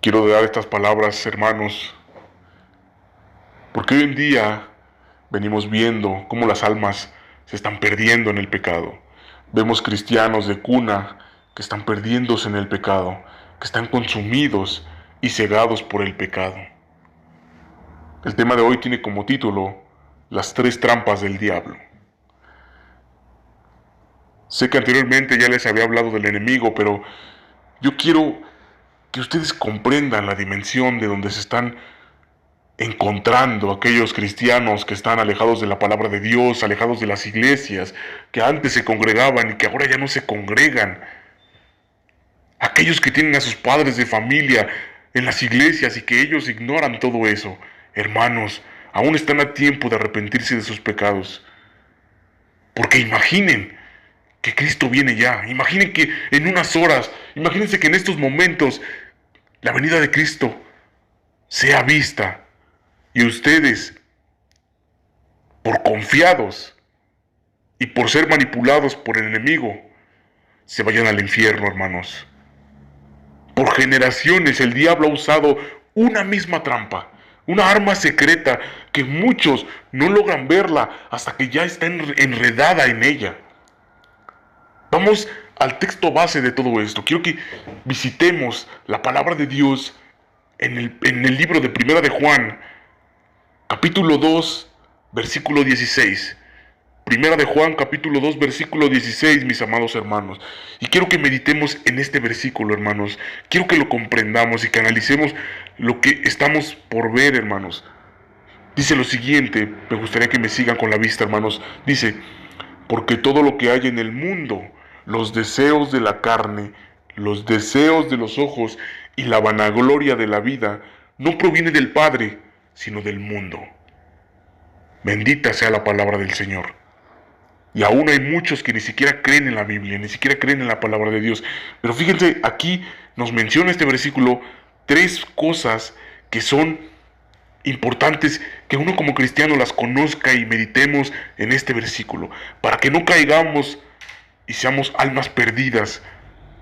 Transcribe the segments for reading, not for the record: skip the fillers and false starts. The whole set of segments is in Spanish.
Quiero dar estas palabras, hermanos, porque hoy en día venimos viendo cómo las almas se están perdiendo en el pecado. Vemos cristianos de cuna que están perdiéndose en el pecado, que están consumidos y cegados por el pecado. El tema de hoy tiene como título Las tres trampas del diablo. Sé que anteriormente ya les había hablado del enemigo, pero yo quiero que ustedes comprendan la dimensión de donde se están encontrando aquellos cristianos que están alejados de la palabra de Dios, alejados de las iglesias, que antes se congregaban y que ahora ya no se congregan. Aquellos que tienen a sus padres de familia en las iglesias y que ellos ignoran todo eso. Hermanos, aún están a tiempo de arrepentirse de sus pecados. Porque imaginen que Cristo viene ya. Imaginen que en unas horas, imagínense que en estos momentos la venida de Cristo sea vista. Y ustedes, por confiados y por ser manipulados por el enemigo, se vayan al infierno, hermanos. Por generaciones el diablo ha usado una misma trampa, una arma secreta que muchos no logran verla hasta que ya está enredada en ella. Vamos al texto base de todo esto. Quiero que visitemos la palabra de Dios en el libro de Primera de Juan, capítulo 2, versículo 16. Primera de Juan, capítulo 2, versículo 16, mis amados hermanos. Y quiero que meditemos en este versículo, hermanos. Quiero que lo comprendamos y que analicemos lo que estamos por ver, hermanos. Dice lo siguiente, me gustaría que me sigan con la vista, hermanos. Dice, porque todo lo que hay en el mundo, los deseos de la carne, los deseos de los ojos y la vanagloria de la vida, no proviene del Padre, sino del mundo. Bendita sea la palabra del Señor. Y aún hay muchos que ni siquiera creen en la Biblia, ni siquiera creen en la palabra de Dios. Pero fíjense, aquí nos menciona este versículo tres cosas que son importantes, que uno como cristiano las conozca y meditemos en este versículo, para que no caigamos y seamos almas perdidas,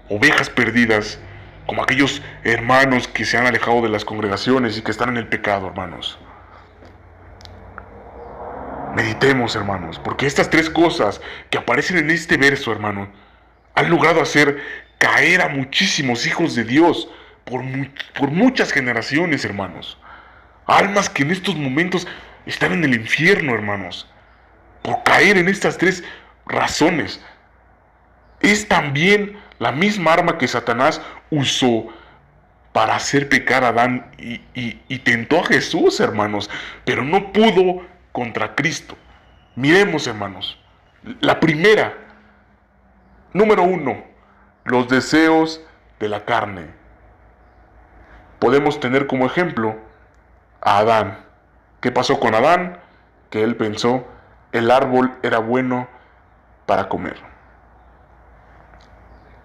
ovejas perdidas, como aquellos hermanos que se han alejado de las congregaciones y que están en el pecado, hermanos. Meditemos, hermanos, porque estas tres cosas que aparecen en este verso, hermano, han logrado hacer caer a muchísimos hijos de Dios por muchas generaciones, hermanos. Almas que en estos momentos están en el infierno, hermanos, por caer en estas tres razones. Es también la misma arma que Satanás usó para hacer pecar a Adán y tentó a Jesús, hermanos, pero no pudo contra Cristo. Miremos, hermanos, la primera, número 1, los deseos de la carne. Podemos tener como ejemplo a Adán. ¿Qué pasó con Adán? Que él pensó, el árbol era bueno para comer.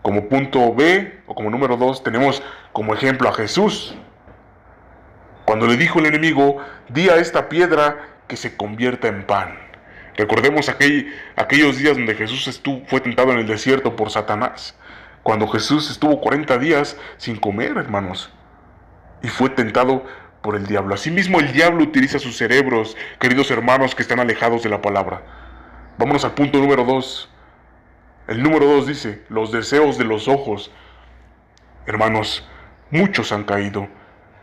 Como punto B, o como número 2, tenemos como ejemplo a Jesús. Cuando le dijo el enemigo, di a esta piedra que se convierta en pan. Recordemos aquellos días donde Jesús fue tentado en el desierto por Satanás. Cuando Jesús estuvo 40 días sin comer, hermanos, y fue tentado por el diablo. Asimismo, el diablo utiliza sus cerebros, queridos hermanos que están alejados de la palabra. Vámonos al punto número 2. El número 2 dice, los deseos de los ojos. Hermanos, muchos han caído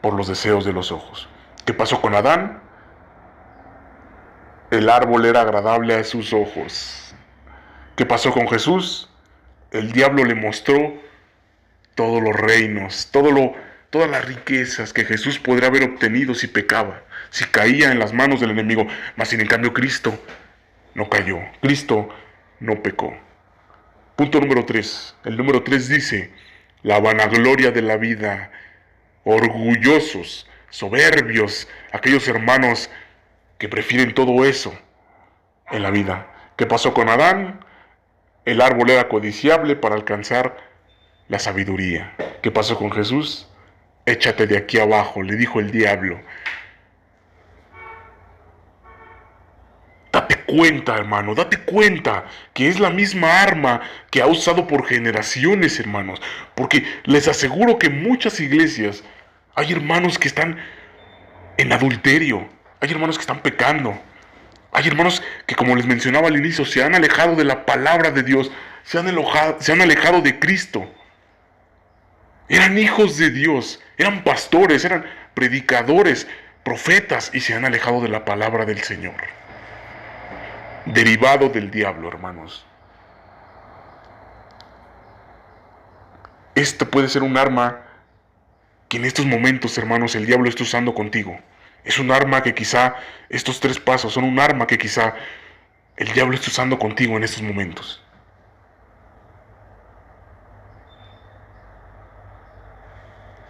por los deseos de los ojos. ¿Qué pasó con Adán? El árbol era agradable a sus ojos. ¿Qué pasó con Jesús? El diablo le mostró todos los reinos, todas las riquezas que Jesús podría haber obtenido si pecaba, si caía en las manos del enemigo. Mas sin en cambio Cristo no cayó, Cristo no pecó. Punto número 3. El número 3 dice, la vanagloria de la vida, orgullosos, soberbios, aquellos hermanos que prefieren todo eso en la vida. ¿Qué pasó con Adán? El árbol era codiciable para alcanzar la sabiduría. ¿Qué pasó con Jesús? Échate de aquí abajo, le dijo el diablo. Date cuenta, hermano, date cuenta que es la misma arma que ha usado por generaciones, hermanos. Porque les aseguro que muchas iglesias Hay hermanos que están en adulterio. Hay hermanos que están pecando. Hay hermanos que, como les mencionaba al inicio, se han alejado de la palabra de Dios. Se han alejado de Cristo. Eran hijos de Dios. Eran pastores, eran predicadores, profetas, y se han alejado de la palabra del Señor. Derivado del diablo, hermanos. Esto puede ser un arma que en estos momentos, hermanos, el diablo está usando contigo. Es un arma que quizá, estos 3 pasos son un arma que quizá el diablo está usando contigo en estos momentos.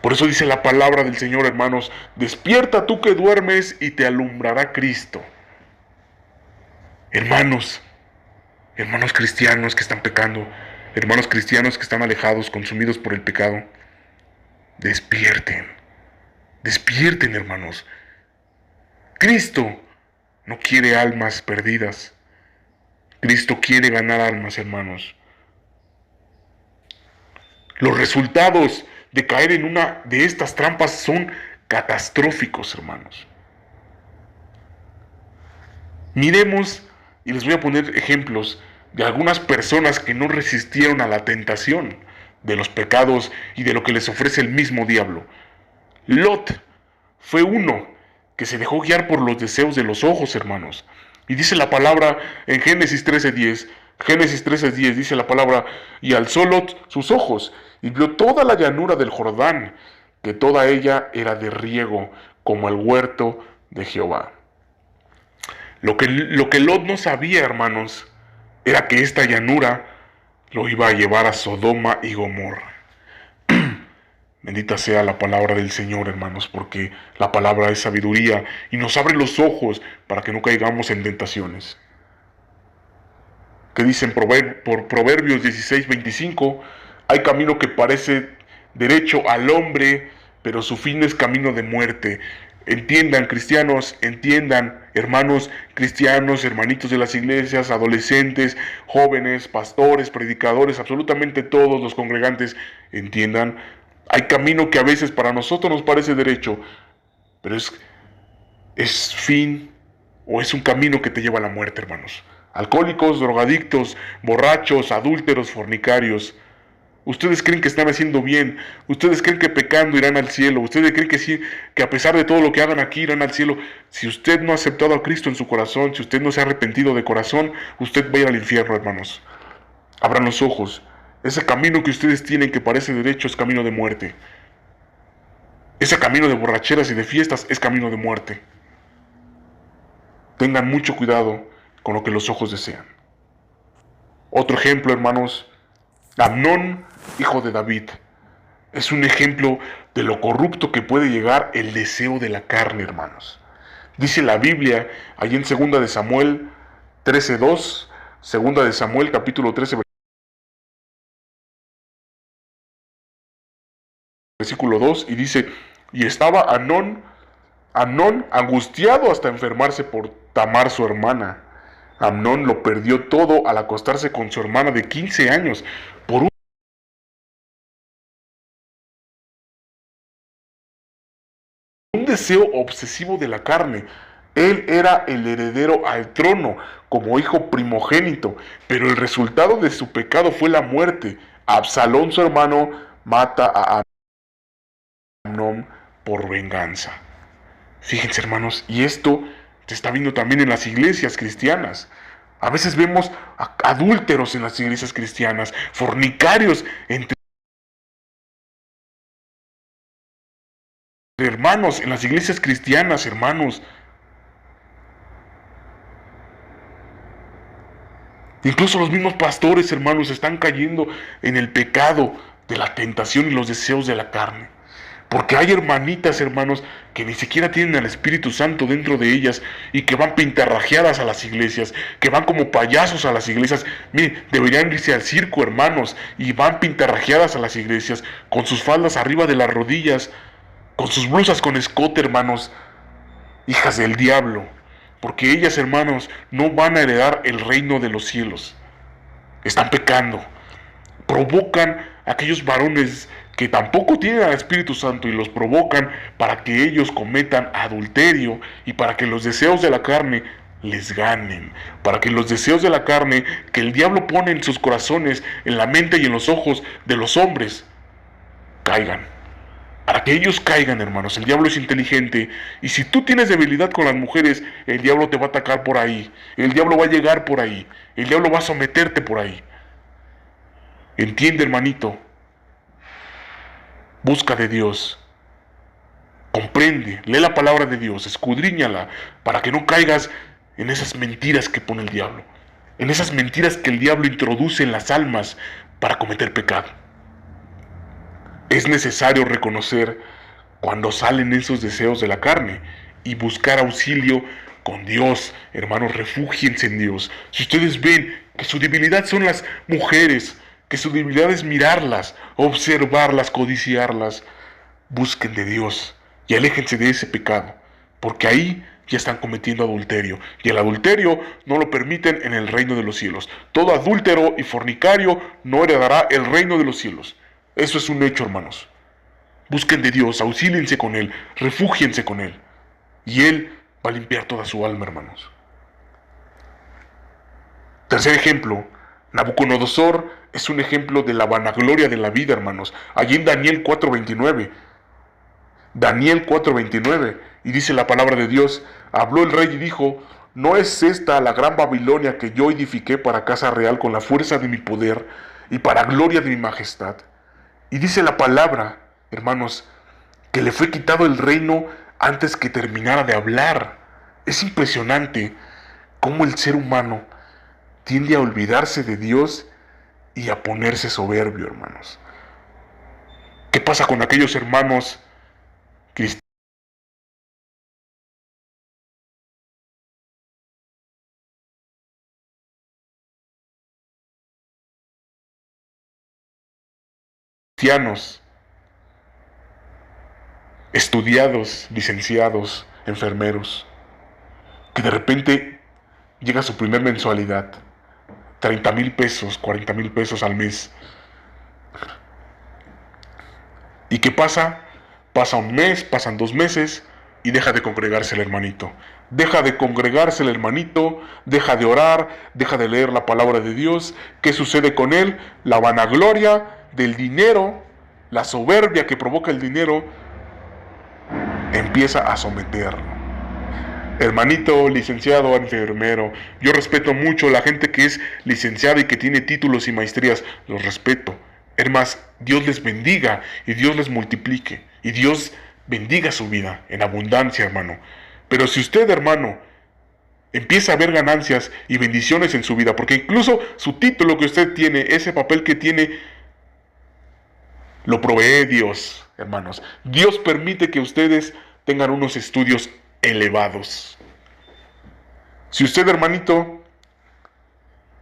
Por eso dice la palabra del Señor, hermanos: despierta tú que duermes y te alumbrará Cristo. Hermanos cristianos que están pecando, hermanos cristianos que están alejados, consumidos por el pecado, despierten, despierten, hermanos. Cristo no quiere almas perdidas. Cristo quiere ganar almas, hermanos. Los resultados de caer en una de estas trampas son catastróficos, hermanos. Miremos, y les voy a poner ejemplos de algunas personas que no resistieron a la tentación de los pecados y de lo que les ofrece el mismo diablo. Lot fue uno que se dejó guiar por los deseos de los ojos, hermanos. Y dice la palabra en Génesis 13:10, dice la palabra: y alzó Lot sus ojos y vio toda la llanura del Jordán, que toda ella era de riego, como el huerto de Jehová. Lo que Lot no sabía, hermanos, era que esta llanura lo iba a llevar a Sodoma y Gomorra. Bendita sea la palabra del Señor, hermanos, porque la palabra es sabiduría y nos abre los ojos para que no caigamos en tentaciones. Que dicen por Proverbios 16:25, hay camino que parece derecho al hombre, pero su fin es camino de muerte. Entiendan, cristianos, entiendan, hermanos cristianos, hermanitos de las iglesias, adolescentes, jóvenes, pastores, predicadores, absolutamente todos los congregantes, entiendan. Hay camino que a veces para nosotros nos parece derecho, pero es fin o es un camino que te lleva a la muerte, hermanos. Alcohólicos, drogadictos, borrachos, adúlteros, fornicarios. Ustedes creen que están haciendo bien, ustedes creen que pecando irán al cielo, ustedes creen que sí, que a pesar de todo lo que hagan aquí irán al cielo. Si usted no ha aceptado a Cristo en su corazón, si usted no se ha arrepentido de corazón, usted va a ir al infierno, hermanos. Abran los ojos. Ese camino que ustedes tienen que parece derecho es camino de muerte. Ese camino de borracheras y de fiestas es camino de muerte. Tengan mucho cuidado con lo que los ojos desean. Otro ejemplo, hermanos: Amnón, hijo de David. Es un ejemplo de lo corrupto que puede llegar el deseo de la carne, hermanos. Dice la Biblia, allí en 2 de Samuel 13:2, 2 de Samuel capítulo 13, versículo 2, y dice: y estaba Amnón angustiado hasta enfermarse por Tamar, su hermana. Amnón lo perdió todo al acostarse con su hermana de 15 años por un deseo obsesivo de la carne. Él era el heredero al trono como hijo primogénito, pero el resultado de su pecado fue la muerte. Absalón, su hermano, mata a Amnón por venganza. Fíjense, hermanos, y esto se está viendo también en las iglesias cristianas. A veces vemos adúlteros en las iglesias cristianas, fornicarios entre hermanos en las iglesias cristianas, hermanos. Incluso los mismos pastores, hermanos, están cayendo en el pecado de la tentación y los deseos de la carne. Porque hay hermanitas, hermanos, que ni siquiera tienen al Espíritu Santo dentro de ellas y que van pintarrajeadas a las iglesias, que van como payasos a las iglesias. Miren, deberían irse al circo, hermanos, y van pintarrajeadas a las iglesias, con sus faldas arriba de las rodillas, con sus blusas con escote, hermanos. Hijas del diablo, porque ellas, hermanos, no van a heredar el reino de los cielos. Están pecando. Provocan a aquellos varones que tampoco tienen al Espíritu Santo y los provocan para que ellos cometan adulterio y para que los deseos de la carne les ganen, para que los deseos de la carne que el diablo pone en sus corazones, en la mente y en los ojos de los hombres, caigan. Para que ellos caigan, hermanos. El diablo es inteligente. Y si tú tienes debilidad con las mujeres, el diablo te va a atacar por ahí. El diablo va a llegar por ahí. El diablo va a someterte por ahí. Entiende, hermanito. Busca de Dios. Comprende. Lee la palabra de Dios. Escudriñala. Para que no caigas en esas mentiras que pone el diablo. En esas mentiras que el diablo introduce en las almas para cometer pecado. Es necesario reconocer cuando salen esos deseos de la carne y buscar auxilio con Dios. Hermanos, refúgiense en Dios. Si ustedes ven que su debilidad son las mujeres, que su debilidad es mirarlas, observarlas, codiciarlas, busquen de Dios y aléjense de ese pecado, porque ahí ya están cometiendo adulterio, y el adulterio no lo permiten en el reino de los cielos. Todo adúltero y fornicario no heredará el reino de los cielos. Eso es un hecho, hermanos. Busquen de Dios, auxíliense con Él, refúgiense con Él. Y Él va a limpiar toda su alma, hermanos. Tercer ejemplo, Nabucodonosor es un ejemplo de la vanagloria de la vida, hermanos. Allí en Daniel 4:29. Daniel 4:29. Y dice la palabra de Dios, habló el rey y dijo, ¿no es esta la gran Babilonia que yo edifiqué para casa real con la fuerza de mi poder y para gloria de mi majestad? Y dice la palabra, hermanos, que le fue quitado el reino antes que terminara de hablar. Es impresionante cómo el ser humano tiende a olvidarse de Dios y a ponerse soberbio, hermanos. ¿Qué pasa con aquellos hermanos cristianos, estudiados, licenciados, enfermeros, que de repente llega su primer mensualidad, 30,000 pesos, 40,000 pesos al mes? ¿Y qué pasa? Pasa un mes, pasan 2 meses y deja de congregarse el hermanito. Deja de congregarse el hermanito, deja de orar, deja de leer la palabra de Dios. ¿Qué sucede con él? La vanagloria del dinero, la soberbia que provoca el dinero, empieza a someterlo. Hermanito, licenciado, enfermero, yo respeto mucho a la gente que es licenciada y que tiene títulos y maestrías, los respeto. Es más, Dios les bendiga y Dios les multiplique y Dios bendiga su vida en abundancia, hermano. Pero si usted, hermano, empieza a ver ganancias y bendiciones en su vida, porque incluso su título que usted tiene, ese papel que tiene, lo provee Dios, hermanos. Dios permite que ustedes tengan unos estudios elevados. Si usted, hermanito,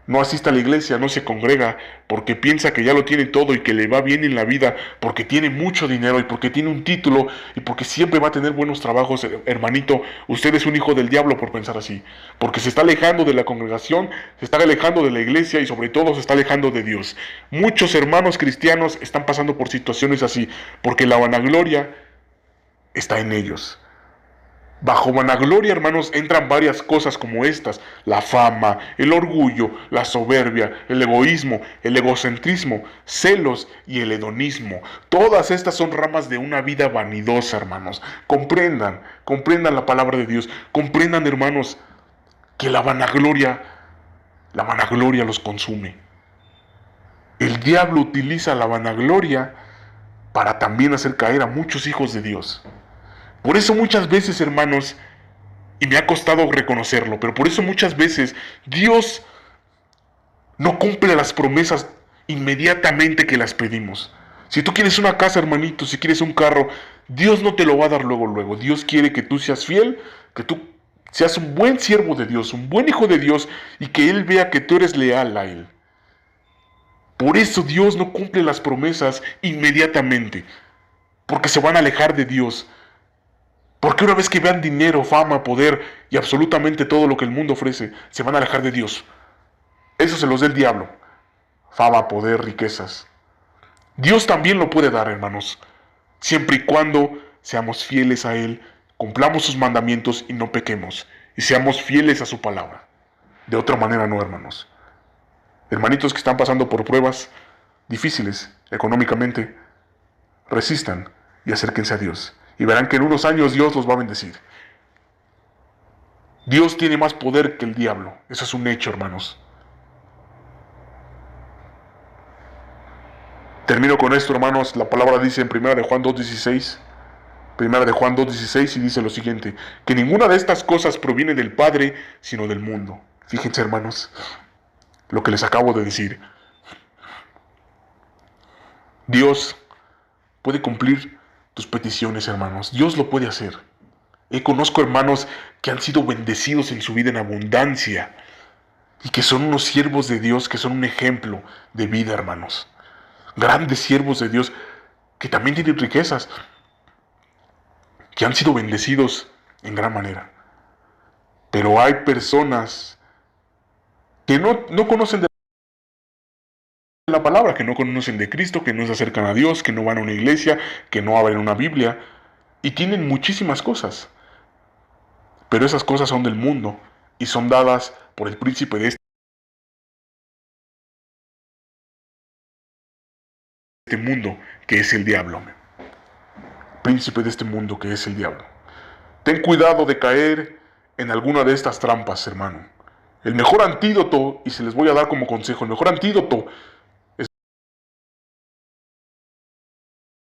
no asiste a la iglesia, no se congrega, porque piensa que ya lo tiene todo y que le va bien en la vida, porque tiene mucho dinero y porque tiene un título y porque siempre va a tener buenos trabajos, hermanito, usted es un hijo del diablo por pensar así, porque se está alejando de la congregación, se está alejando de la iglesia y sobre todo se está alejando de Dios. Muchos hermanos cristianos están pasando por situaciones así, porque la vanagloria está en ellos. Bajo vanagloria, hermanos, entran varias cosas como estas: la fama, el orgullo, la soberbia, el egoísmo, el egocentrismo, celos y el hedonismo. Todas estas son ramas de una vida vanidosa, hermanos. Comprendan la palabra de Dios. Comprendan, hermanos, que la vanagloria los consume. El diablo utiliza la vanagloria para también hacer caer a muchos hijos de Dios. Por eso muchas veces, hermanos, y me ha costado reconocerlo, pero por eso muchas veces Dios no cumple las promesas inmediatamente que las pedimos. Si tú quieres una casa, hermanito, si quieres un carro, Dios no te lo va a dar luego, luego. Dios quiere que tú seas fiel, que tú seas un buen siervo de Dios, un buen hijo de Dios, y que Él vea que tú eres leal a Él. Por eso Dios no cumple las promesas inmediatamente, porque se van a alejar de Dios. Porque una vez que vean dinero, fama, poder y absolutamente todo lo que el mundo ofrece, se van a alejar de Dios. Eso se los da el diablo. Fama, poder, riquezas. Dios también lo puede dar, hermanos, siempre y cuando seamos fieles a Él, cumplamos sus mandamientos y no pequemos, y seamos fieles a su palabra. De otra manera no, hermanos. Hermanitos que están pasando por pruebas difíciles económicamente, resistan y acérquense a Dios. Y verán que en unos años Dios los va a bendecir. Dios tiene más poder que el diablo. Eso es un hecho, hermanos. Termino con esto, hermanos. La palabra dice en 1 de Juan 2:16. 1 de Juan 2:16 y dice lo siguiente: que ninguna de estas cosas proviene del Padre, sino del mundo. Fíjense, hermanos, lo que les acabo de decir. Dios puede cumplir tus peticiones, hermanos. Dios lo puede hacer. Conozco hermanos que han sido bendecidos en su vida en abundancia y que son unos siervos de Dios, que son un ejemplo de vida, hermanos. Grandes siervos de Dios que también tienen riquezas, que han sido bendecidos en gran manera. Pero hay personas que no conocen de la palabra, que no conocen de Cristo, que no se acercan a Dios, que no van a una iglesia, que no abren una Biblia, y tienen muchísimas cosas. Pero esas cosas son del mundo y son dadas por el príncipe de este mundo, que es el diablo. Príncipe de este mundo, que es el diablo. Ten cuidado de caer en alguna de estas trampas, hermano. El mejor antídoto, y se les voy a dar como consejo, el mejor antídoto